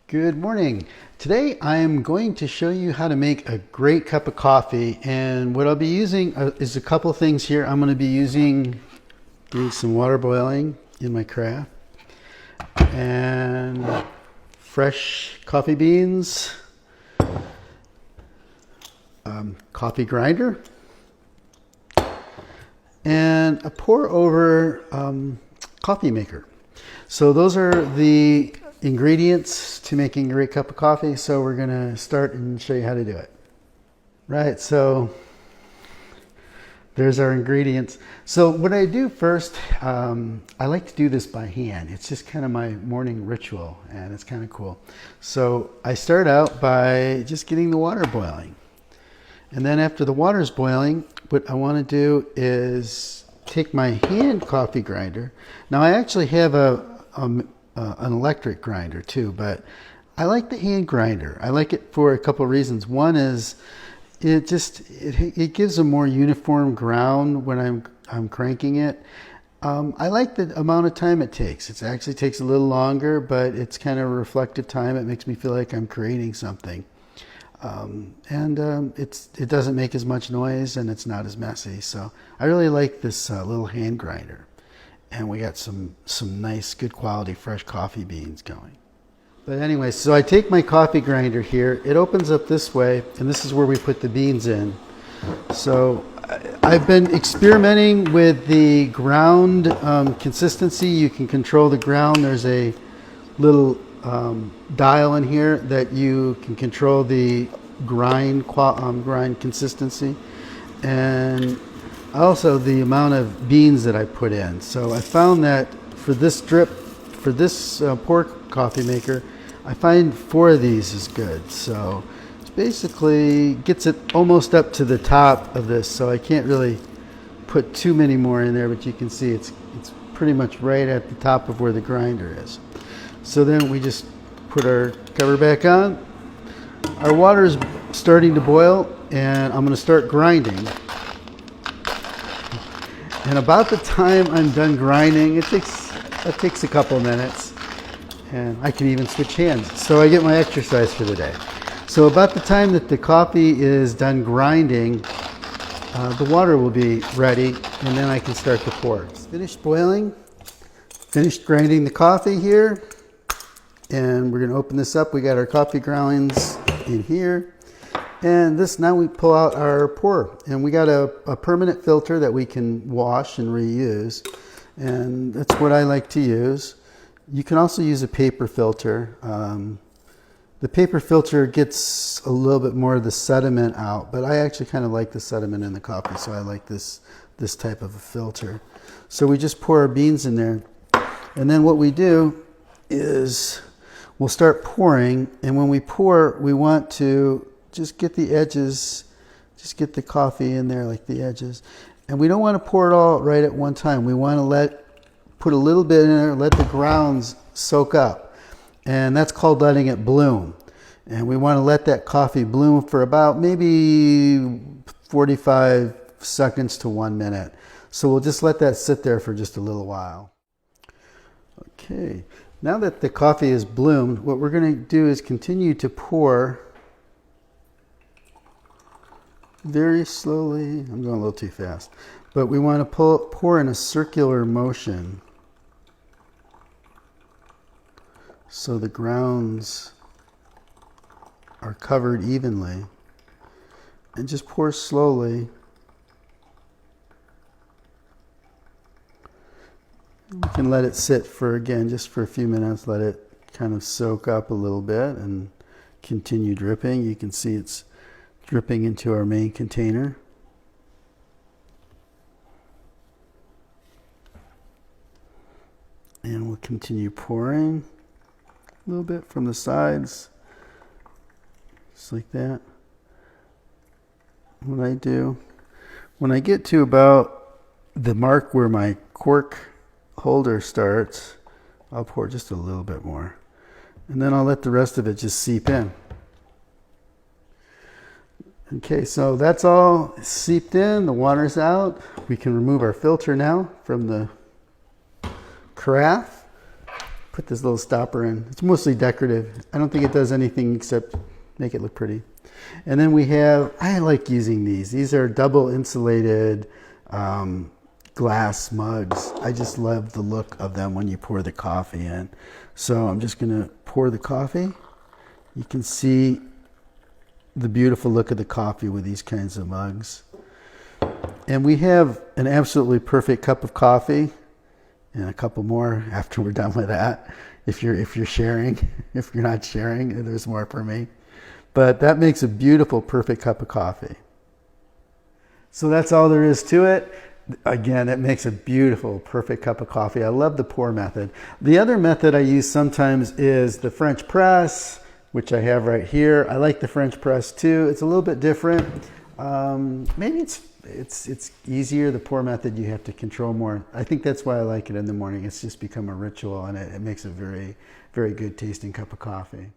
Good morning. Today I'm going to show you how to make a great cup of coffee, and what I'll be using is a couple things here. I'm going to be getting some water boiling in my carafe and fresh coffee beans, coffee grinder, and a pour over coffee maker. So those are the ingredients to making a great cup of coffee. So we're going to start and show you how to do it. Right, so there's our ingredients. So what I do first, I like to do this by hand. It's just kind of my morning ritual, and it's kind of cool. So I start out by just getting the water boiling. And then after the water's boiling, what I want to do is take my hand coffee grinder. Now I actually have an electric grinder too, but I like the hand grinder. I like it for a couple of reasons. One is it gives a more uniform ground when I'm cranking it. I like the amount of time it takes. It actually takes a little longer, but it's kind of a reflective time. It makes me feel like I'm creating something. It doesn't make as much noise, and it's not as messy. So I really like this little hand grinder. And we got some nice, good quality fresh coffee beans going. But anyway, so I take my coffee grinder here. It opens up this way, and this is where we put the beans in. So I've been experimenting with the ground consistency. You can control the ground. There's a little dial in here that you can control the grind consistency, and also the amount of beans that I put in. So I found that for this pour coffee maker, I find 4 of these is good. So it basically gets it almost up to the top of this, so I can't really put too many more in there, but you can see it's pretty much right at the top of where the grinder is. So then we just put our cover back on. Our water is starting to boil, and I'm going to start grinding. And about the time I'm done grinding, it takes a couple minutes, and I can even switch hands. So I get my exercise for the day. So about the time that the coffee is done grinding, the water will be ready, and then I can start to pour. It's finished boiling, finished grinding the coffee here, and we're going to open this up. We got our coffee grounds in here. And now we pull out our pour, and we got a permanent filter that we can wash and reuse, and that's what I like to use. You can also use a paper filter. The paper filter gets a little bit more of the sediment out, but I actually kind of like the sediment in the coffee, so I like this type of a filter. So we just pour our beans in there, and then what we do is we'll start pouring, and when we pour, we want to just get the edges, just get the coffee in there like the edges. And we don't want to pour it all right at one time. We want to put a little bit in there, let the grounds soak up. And that's called letting it bloom. And we want to let that coffee bloom for about maybe 45 seconds to 1 minute. So we'll just let that sit there for just a little while. Okay, now that the coffee is bloomed, what we're going to do is continue to pour very slowly. I'm going a little too fast, but we want to pour in a circular motion so the grounds are covered evenly, and just pour slowly. We can let it sit just for a few minutes, let it kind of soak up a little bit and continue dripping. You can see it's dripping into our main container. And we'll continue pouring a little bit from the sides, just like that. When I get to about the mark where my cork holder starts, I'll pour just a little bit more. And then I'll let the rest of it just seep in. Okay, so that's all seeped in, the water's out. We can remove our filter now from the carafe. put this little stopper in. It's mostly decorative. I don't think it does anything except make it look pretty. And then we have, I like using these. These are double insulated glass mugs. I just love the look of them when you pour the coffee in. So I'm just gonna pour the coffee. You can see the beautiful look of the coffee with these kinds of mugs. And we have an absolutely perfect cup of coffee and a couple more after we're done with that. If you're sharing, if you're not sharing, there's more for me. But that makes a beautiful, perfect cup of coffee. So that's all there is to it. Again, it makes a beautiful, perfect cup of coffee. I love the pour method. The other method I use sometimes is the French press, which I have right here. I like the French press too. It's a little bit different. Maybe it's easier. The pour method you have to control more. I think that's why I like it in the morning. It's just become a ritual, and it makes a very, very good tasting cup of coffee.